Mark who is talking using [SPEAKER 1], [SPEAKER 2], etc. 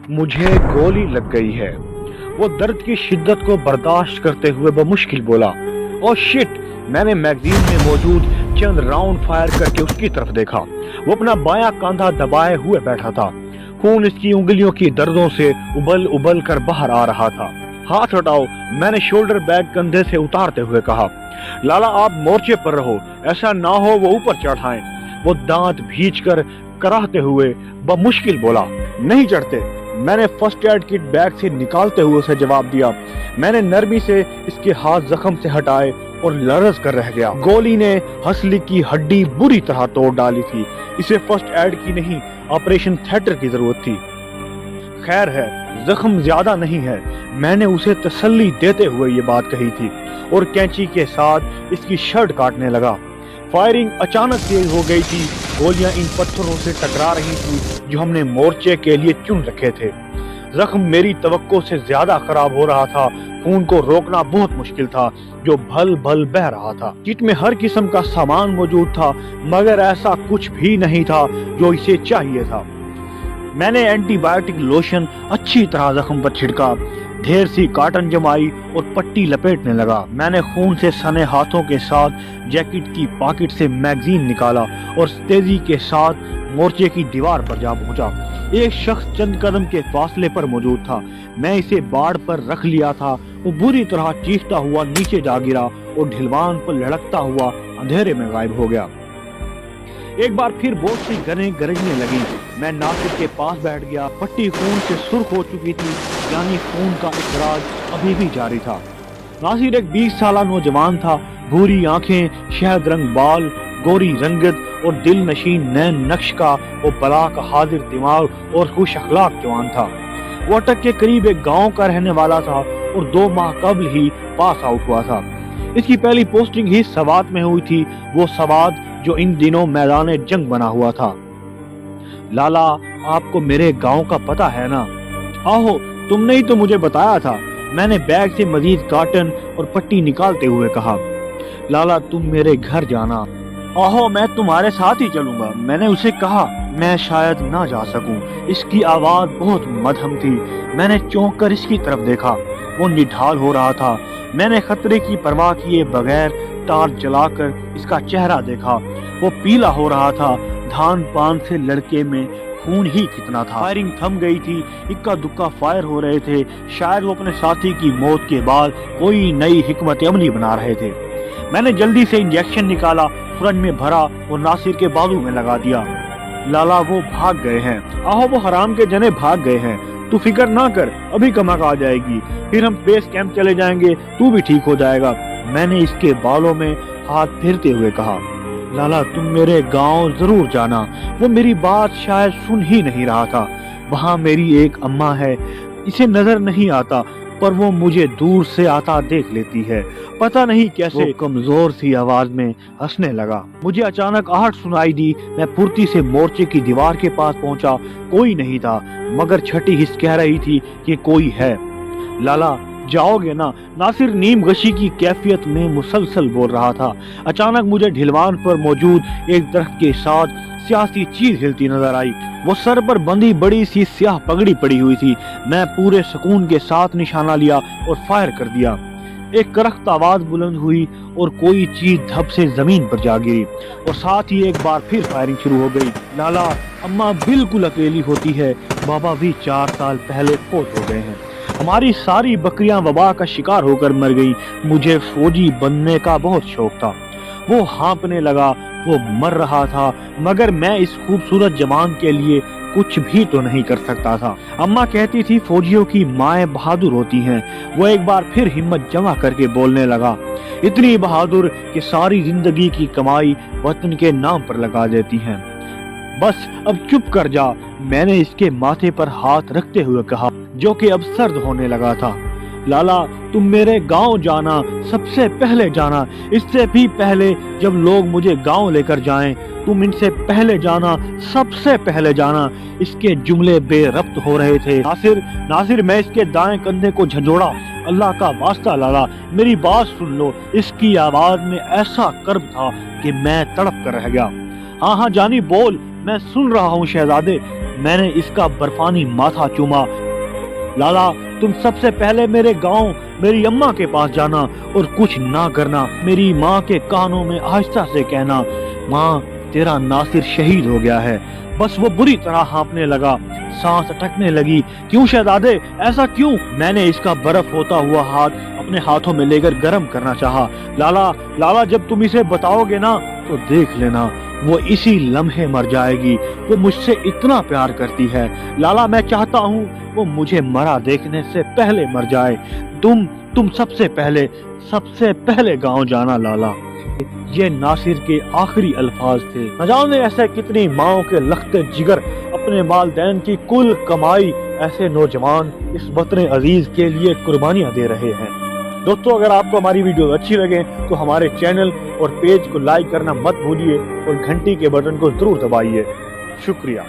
[SPEAKER 1] मुझे गोली लग गई है। वो दर्द की शिद्दत को बर्दाश्त करते हुए बमुश्किल बोला। Oh shit! मैंने मैगजीन में मौजूद चंद राउंड फायर करके उसकी तरफ देखा। वो अपना बायां कंधा दबाए हुए बैठा था। खून इसकी उंगलियों की दर्दों से उबल उबल कर बाहर आ रहा था। हाथ हटाओ, मैंने शोल्डर बैग कंधे से उतारते हुए कहा। लाला, आप मोर्चे पर रहो, ऐसा ना हो वो ऊपर चढ़ाएं। वो दांत भींच कर कराहते हुए बमुश्किल बोला। नहीं चढ़ते। मैंने फर्स्ट एड किट बैग से निकालते हुए उसे जवाब दिया। मैंने नरमी से इसके हाथ जख्म से हटाए और लरज कर रह गया। गोली ने हंसली की हड्डी बुरी तरह तोड़ डाली थी। इसे फर्स्ट एड की नहीं, ऑपरेशन थिएटर की जरूरत थी। खैर है, जख्म ज्यादा नहीं है। मैंने उसे तसल्ली देते हुए ये बात कही थी और कैंची के साथ इसकी शर्ट काटने लगा। फायरिंग अचानक तेज हो गई थी। गोलियां इन पत्थरों से टकरा रही थी जो हमने मोर्चे के लिए चुन रखे थे। जख्म मेरी तवक्को से ज्यादा खराब हो रहा था। खून को रोकना बहुत मुश्किल था जो भल भल बह रहा था। किट में हर किस्म का सामान मौजूद था, मगर ऐसा कुछ भी नहीं था जो इसे चाहिए था। मैंने एंटीबायोटिक लोशन अच्छी तरह जख्म पर छिड़का, ढेर सी काटन जमाई और पट्टी लपेटने लगा। मैंने खून से सने हाथों के साथ जैकेट की पॉकेट से मैगजीन निकाला और तेजी के साथ मोर्चे की दीवार पर जा पहुंचा। एक शख्स चंद कदम के फासले पर मौजूद था। मैं इसे बाड़ पर रख लिया था। वो बुरी तरह चीखता हुआ नीचे जा गिरा और ढिलवान पर लड़कता हुआ अंधेरे में गायब हो गया। एक बार फिर बहुत सी गनें गरजने लगी। मैं नासिर के पास बैठ गया। पट्टी खून से सुर्ख हो चुकी थी, यानी खून का इखराज अभी भी जारी था। नासिर एक 20 साला नौजवान था। भूरी आंखें, शहद रंग बाल, गोरी रंगत और दिल नशीन नैन नक्श का वो बला का हाजिर दिमाग और खुश अखलाक जवान था। वो अटक के करीब एक गांव का रहने वाला था और 2 माह कबल ही पास आउट हुआ था। इसकी पहली पोस्टिंग ही सवात में हुई थी, वो सवात जो इन दिनों मैदान जंग बना हुआ था। लाला, आपको मेरे गांव का पता है ना? आहो, तुमने ही तो मुझे बताया था। मैंने बैग से मजीद काटन और पट्टी निकालते हुए कहा। लाला, तुम मेरे घर जाना। आहो, मैं तुम्हारे साथ ही चलूंगा। मैंने उसे कहा। मैं शायद ना जा सकूं। इसकी आवाज बहुत मध्यम थी। मैंने चौंक कर इसकी तरफ देखा। वो निढाल हो रहा था। मैंने खतरे की परवाह किए बगैर टार्च जलाकर इसका चेहरा देखा। वो पीला हो रहा था। धान पान से लड़के में खून ही कितना था। फायरिंग थम गई थी। इक्का दुक्का फायर हो रहे थे। शायद वो अपने साथी की मौत के बाद कोई नई हिकमत अमली बना रहे थे। मैंने जल्दी से इंजेक्शन निकाला, फ्रंट में भरा और नासिर के बाजू में लगा दिया। लाला, वो भाग गए हैं। आहो, वो हराम के जने भाग गए हैं। तू फिक्र ना कर, अभी कमक आ जाएगी। फिर हम बेस कैंप चले जाएंगे, तू भी ठीक हो जाएगा। मैंने इसके बालों में हाथ फेरते हुए कहा। लाला, तुम मेरे गांव जरूर जाना। वो मेरी बात शायद सुन ही नहीं रहा था। वहाँ मेरी एक अम्मा है। इसे नजर नहीं आता पर वो मुझे दूर से आता देख लेती है। पता नहीं कैसे कमजोर सी आवाज में हंसने लगा। मुझे अचानक आहट सुनाई दी। मैं फुर्ती से मोर्चे की दीवार के पास पहुंचा। कोई नहीं था, मगर छठी हिस्स कह रही थी कि कोई है। लाला, जाओगे ना? नासिर नीम गशी की कैफियत में मुसलसल बोल रहा था। अचानक मुझे ढिलवान पर मौजूद एक दरख्त के साथ सियासी चीज हिलती नजर आई। वो सर पर बंधी बड़ी सी स्याह पगड़ी पड़ी हुई थी। मैं पूरे सुकून के साथ निशाना लिया और फायर कर दिया। एक करख्त आवाज बुलंद हुई और कोई चीज धप से जमीन पर जा गिरी और साथ ही एक बार फिर फायरिंग शुरू हो गई। लाला, अम्मा बिल्कुल अकेली होती है। बाबा भी 4 साल पहले फौत हो गए हैं। हमारी सारी बकरियां वबा का शिकार होकर मर गई। मुझे फौजी बनने का बहुत शौक था। वो हाँपने लगा। वो मर रहा था, मगर मैं इस खूबसूरत जवान के लिए कुछ भी तो नहीं कर सकता था। अम्मा कहती थी फौजियों की माएं बहादुर होती हैं। वो एक बार फिर हिम्मत जमा करके बोलने लगा। इतनी बहादुर कि सारी जिंदगी की कमाई वतन के नाम पर लगा देती हैं। बस अब चुप कर जा। मैंने इसके माथे पर हाथ रखते हुए कहा, जो कि अब सर्द होने लगा था। लाला, तुम मेरे गांव जाना, सबसे पहले जाना। इससे भी पहले जब लोग मुझे गांव लेकर जाएं, तुम इनसे पहले जाना, सबसे पहले जाना। इसके जुमले बेरब्त हो रहे थे। नासिर, मैं इसके दाएं कंधे को झंझोड़ा। अल्लाह का वास्ता लाला, मेरी बात सुन लो। इसकी आवाज में ऐसा कर्ब था कि मैं तड़प कर रह गया। हाँ जानी बोल। मैं सुन रहा हूँ शहजादे। मैंने इसका बर्फानी माथा चूमा। लाला, तुम सबसे पहले मेरे गांव मेरी अम्मा के पास जाना और कुछ ना करना। मेरी माँ के कानों में आहिस्ता से कहना, माँ तेरा नासिर शहीद हो गया है। बस वो बुरी तरह हाँफने लगा, सांस अटकने लगी। क्यों शहजादे, ऐसा क्यों? मैंने इसका बर्फ होता हुआ हाथ अपने हाथों में लेकर गर्म करना चाहा। लाला जब तुम इसे बताओगे ना तो देख लेना, वो इसी लम्हे मर जाएगी। वो मुझसे इतना प्यार करती है। लाला, मैं चाहता हूँ वो मुझे मरा देखने से पहले मर जाए। तुम सबसे पहले गांव जाना लाला। ये नासिर के आखिरी अल्फाज थे। न जाने ऐसे कितनी माओं के लख्ते जिगर, अपने वालिदैन की कुल कमाई ऐसे नौजवान इस वतन अजीज के लिए कुर्बानियां दे रहे हैं। दोस्तों, अगर आपको हमारी वीडियो अच्छी लगे तो हमारे चैनल और पेज को लाइक करना मत भूलिए और घंटी के बटन को जरूर दबाइए। शुक्रिया।